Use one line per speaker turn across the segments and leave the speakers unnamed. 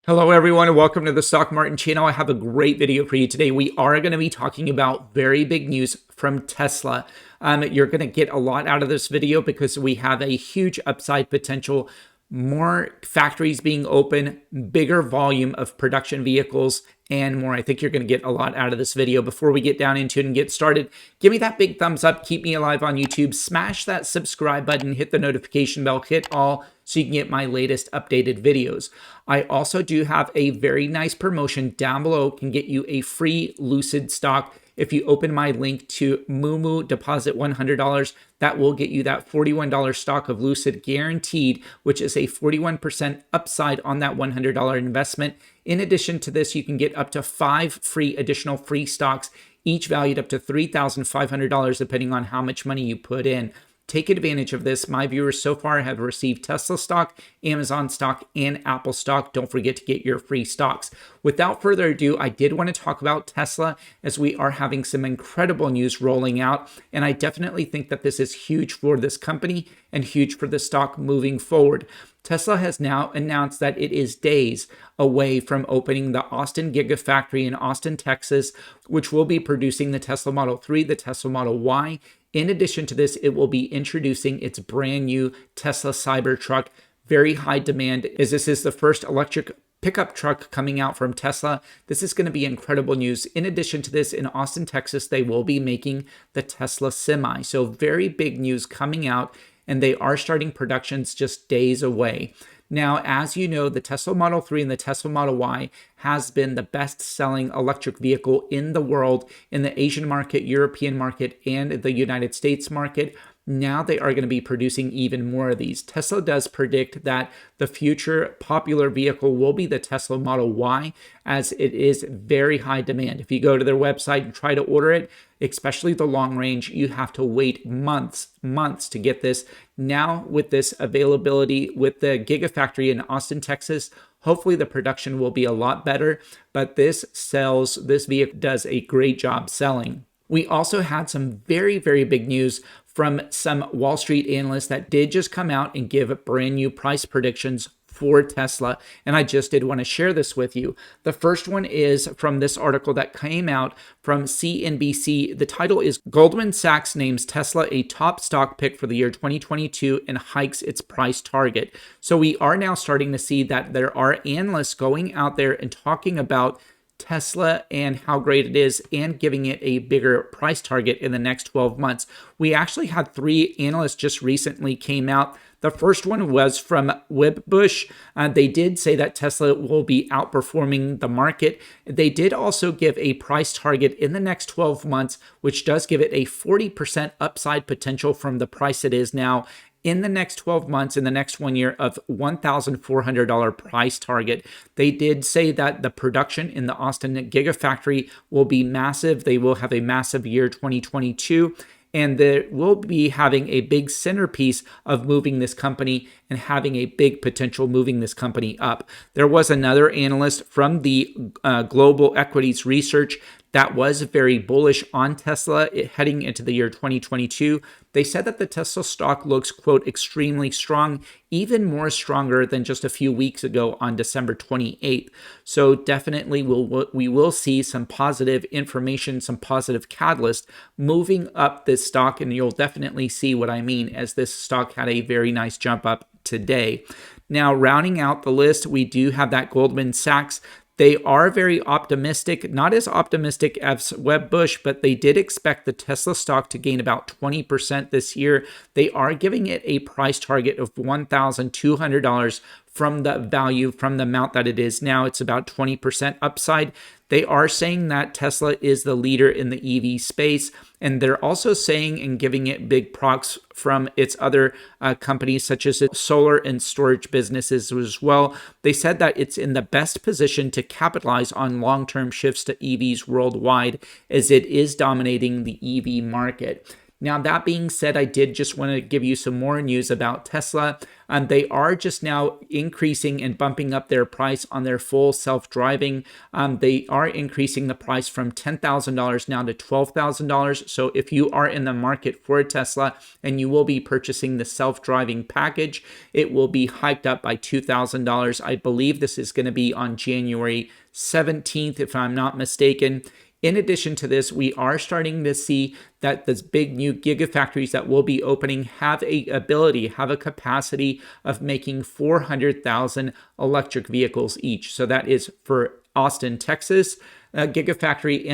Hello everyone and welcome to the Stock Martin channel. I have a great video for you today. We are going to be talking about very big news from Tesla. You're going to get a lot out of this video because we have a huge upside potential, more factories being open, bigger volume of production vehicles, and more. I think you're going to get a lot out of this video. Before we get down into it and get started, give me that big thumbs up, keep me alive on YouTube, smash that subscribe button, hit the notification bell, hit all so you can get my latest updated videos. I also do have a very nice promotion down below, can get you a free Lucid stock. If you open my link to Moomoo, deposit $100, that will get you that $41 stock of Lucid guaranteed, which is a 41% upside on that $100 investment. In addition to this, you can get up to 5 additional free stocks, each valued up to $3,500, depending on how much money you put in. Take advantage of this. My viewers so far have received Tesla stock, Amazon stock, and Apple stock. Don't forget to get your free stocks. Without further ado, I did want to talk about Tesla as we are having some incredible news rolling out. And I definitely think that this is huge for this company and huge for the stock moving forward. Tesla has now announced that it is days away from opening the Austin Gigafactory in Austin, Texas, which will be producing the Tesla Model 3, the Tesla Model Y. In addition to this, it will be introducing its brand new Tesla Cybertruck. Very high demand, as this is the first electric pickup truck coming out from Tesla. This is going to be incredible news. In addition to this, in Austin, Texas, they will be making the Tesla Semi. So very big news coming out, and they are starting productions just days away. Now, as you know, the Tesla Model 3 and the Tesla Model Y has been the best-selling electric vehicle in the world, in the Asian market, European market, and the United States market. Now they are going to be producing even more of these. Tesla does predict that the future popular vehicle will be the Tesla Model Y, as it is very high demand. If you go to their website and try to order it, especially the long range, you have to wait months to get this. Now with this availability with the Gigafactory in Austin, Texas, hopefully the production will be a lot better, but this vehicle does a great job selling. We also had some very big news from some Wall Street analysts that did just come out and give brand new price predictions for Tesla, and I just did want to share this with you. The first one is from this article that came out from CNBC. The title is Goldman Sachs names Tesla a top stock pick for the year 2022 and hikes its price target. So we are now starting to see that there are analysts going out there and talking about Tesla and how great it is and giving it a bigger price target in the next 12 months. We actually had 3 analysts just recently came out. The first one was from Wedbush. They did say that Tesla will be outperforming the market. They did also give a price target in the next 12 months, which does give it a 40% upside potential from the price it is now. In the next 12 months, in the next 1 year, of $1,400 price target. They did say that the production in the Austin Gigafactory will be massive. They will have a massive year 2022. And they will be having a big centerpiece of moving this company and having a big potential moving this company up. There was another analyst from the Global Equities Research that was very bullish on Tesla heading into the year 2022. They said that the Tesla stock looks, quote, extremely strong, even more stronger than just a few weeks ago on December 28th. So definitely we will see some positive information, some positive catalyst moving up this stock, and you'll definitely see what I mean, as this stock had a very nice jump up today. Now, rounding out the list, we do have that Goldman Sachs. They are very optimistic, not as optimistic as Wedbush, but they did expect the Tesla stock to gain about 20% this year. They are giving it a price target of $1,200 from the value, from the amount that it is now. It's about 20% upside. They are saying that Tesla is the leader in the EV space, and they're also saying and giving it big props from its other companies, such as its solar and storage businesses as well. They said that it's in the best position to capitalize on long-term shifts to EVs worldwide, as it is dominating the EV market. Now, that being said, I did just want to give you some more news about Tesla. They are just now increasing and bumping up their price on their full self-driving. They are increasing the price from $10,000 now to $12,000. So if you are in the market for a Tesla and you will be purchasing the self-driving package, it will be hiked up by $2,000. I believe this is going to be on January 17th, if I'm not mistaken. In addition to this, we are starting to see that this big new Gigafactories that will be opening have a capacity of making 400,000 electric vehicles each. So that is for Austin, Texas, Gigafactory,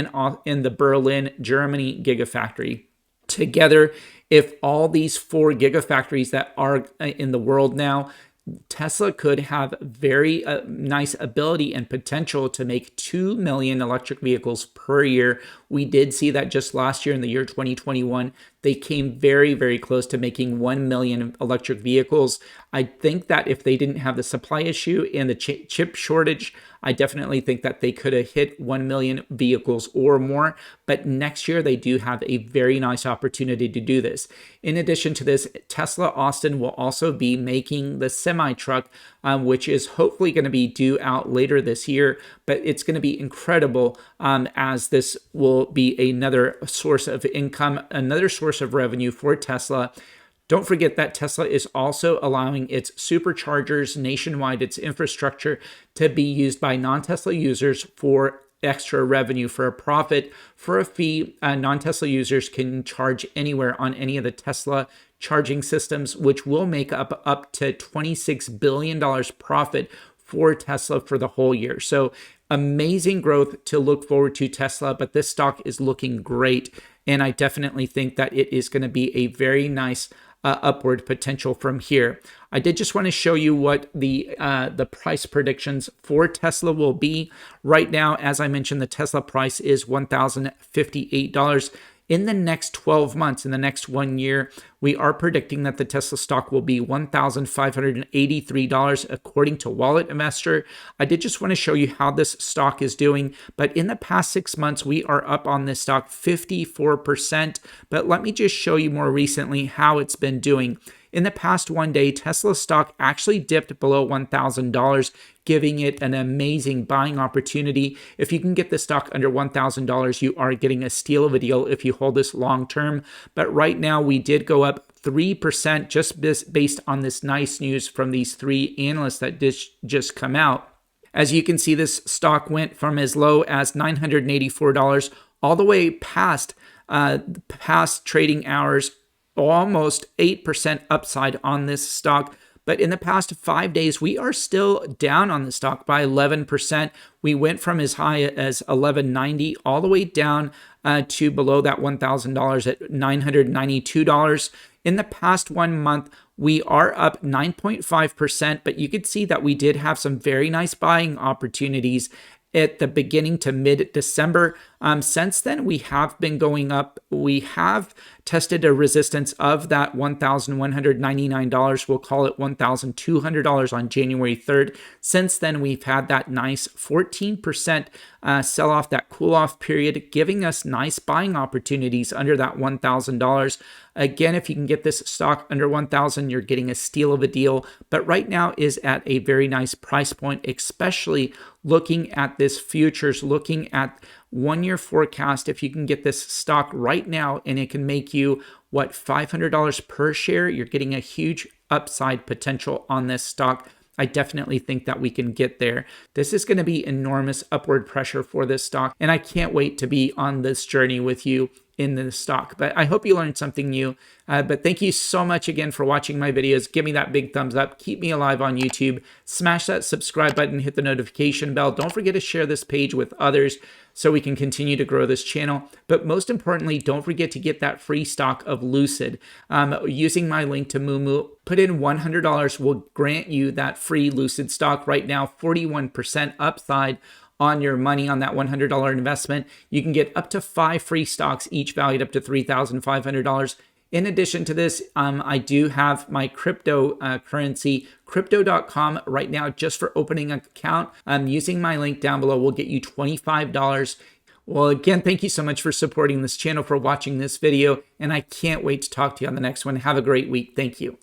in the Berlin, Germany Gigafactory. Together, if all these 4 Gigafactories that are in the world now, Tesla could have very nice ability and potential to make 2 million electric vehicles per year. We did see that just last year in the year 2021. They came very, very close to making 1 million electric vehicles. I think that if they didn't have the supply issue and the chip shortage, I definitely think that they could have hit 1 million vehicles or more. But next year, they do have a very nice opportunity to do this. In addition to this, Tesla Austin will also be making the semi-truck, which is hopefully going to be due out later this year. But it's going to be incredible as this will be another source of income, another source of revenue for Tesla. Don't forget that Tesla is also allowing its superchargers nationwide, its infrastructure, to be used by non-Tesla users for extra revenue, for a profit, for a fee. Non-Tesla users can charge anywhere on any of the Tesla charging systems, which will make up to $26 billion profit for Tesla for the whole year. So amazing growth to look forward to Tesla, but this stock is looking great. And I definitely think that it is going to be a very nice upward potential from here. I did just want to show you what the price predictions for Tesla will be. Right now, as I mentioned, the Tesla price is $1,058. In the next 12 months, in the next 1 year, we are predicting that the Tesla stock will be $1,583 according to Wallet Investor. I did just want to show you how this stock is doing, but in the past 6 months, we are up on this stock 54%. But let me just show you more recently how it's been doing. In the past 1 day, Tesla stock actually dipped below $1,000, giving it an amazing buying opportunity. If you can get the stock under $1,000, you are getting a steal of a deal if you hold this long term. But right now, we did go up 3% just based on this nice news from these 3 analysts that just come out. As you can see, this stock went from as low as $984 all the way past trading hours, almost 8% upside on this stock. But in the past 5 days, we are still down on the stock by 11%. We went from as high as $11.90 all the way down to below that $1,000 at $992. In the past 1 month, we are up 9.5%, but you could see that we did have some very nice buying opportunities at the beginning to mid-December. Since then, we have been going up. We have tested a resistance of that $1,199. We'll call it $1,200 on January 3rd. Since then, we've had that nice 14% sell-off, that cool-off period, giving us nice buying opportunities under that $1,000. Again, if you can get this stock under $1,000, you're getting a steal of a deal. But right now is at a very nice price point, especially looking at this futures, looking at 1 year forecast. If you can get this stock right now and it can make you, $500 per share, you're getting a huge upside potential on this stock. I definitely think that we can get there. This is going to be enormous upward pressure for this stock, and I can't wait to be on this journey with you in the stock. But I hope you learned something new. But thank you so much again for watching my videos. Give me that big thumbs up. Keep me alive on YouTube. Smash that subscribe button. Hit the notification bell. Don't forget to share this page with others so we can continue to grow this channel. But most importantly, don't forget to get that free stock of Lucid. Using my link to Moomoo, put in $100 will grant you that free Lucid stock. Right now, 41% upside on your money on that $100 investment. You can get up to 5 free stocks, each valued up to $3,500. In addition to this, I do have my crypto currency, crypto.com, right now just for opening an account. Using my link down below will get you $25. Well, again, thank you so much for supporting this channel, for watching this video, and I can't wait to talk to you on the next one. Have a great week. Thank you.